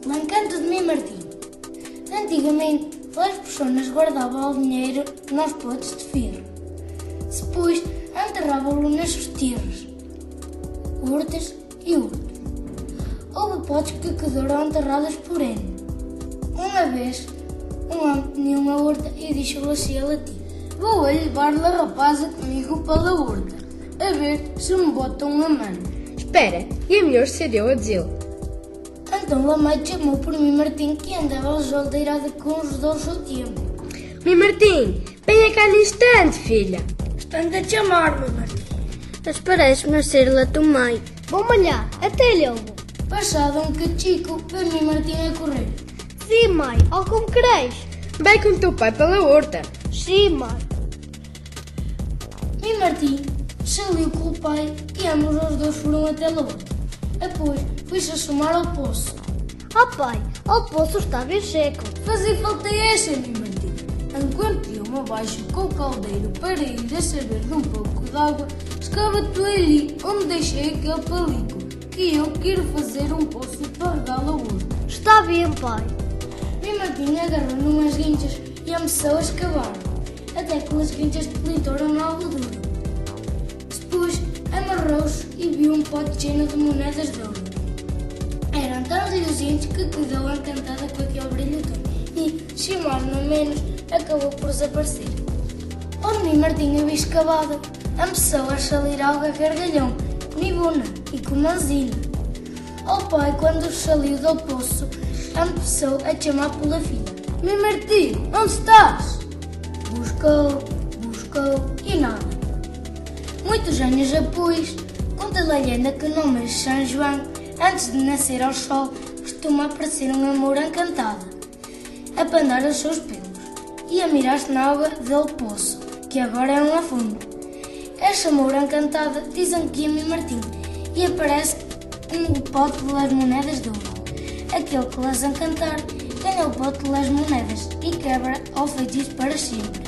O encanto de Mim Martim. Antigamente, as pessoas guardavam o dinheiro nos potes de ferro. Depois, enterravam-lo nas terras, hortas e hortos. Houve potes que quedaram enterrados por N. Uma vez, um homem tinha uma horta e disse-lhe assim a latim: "Vou levar a rapaza comigo para a horta, a ver se me botam uma mão." Espera, e a melhor seria a dizer. Então a mãe chamou por Mim Martim, que andava solteirada com os dois ao tempo. Mim Martim, venha cá no instante, filha. Estão-te a chamar, Mim Martim. Mas parece-me ser a tua mãe. Vou malhar, até logo. Passado um cachico, foi Mim Martim a correr. Sim, mãe, ou como queres. Vai com o teu pai pela horta. Sim, mãe. Mim Martim saiu com o pai e ambos os dois foram até a horta. Depois foi-se assomar ao poço. Oh pai, o poço está bem seco. Fazia falta essa, Mim Martim. Enquanto iam abaixo com o caldeiro para ir a saber de um pouco de água, escava tu ali onde deixei aquele palico, que eu quero fazer um poço para regar a horta. Está bem, pai. Mim Martim agarrou numas guinchas e começou a escavar, até que as guinchas debilitaram na algodura. Depois amarrou-se e viu um pote cheio de moedas de ouro. Eram tão reluzentes que quedou encantada com aquele brilho todo e, sem mais nem menos, acabou por desaparecer. Onde Mim Martim havia escavado, começou a salir algo a gargalhão, mibuna e com manzina. O pai, quando saiu do poço, começou a chamar pela filha: "Mim Martim, onde estás?" Buscou e nada. Muitos anos depois, conta a lenda que no mês de São João, antes de nascer ao sol, costuma aparecer uma moura encantada, a pandar os seus pelos e a mirar-se na água do poço, que agora é um fundo. Essa moura encantada dizem que é Mim Martim e aparece com o pote das moedas de ouro. Aquele que las encantar ganha o pote das moedas e quebra o feitiço para sempre.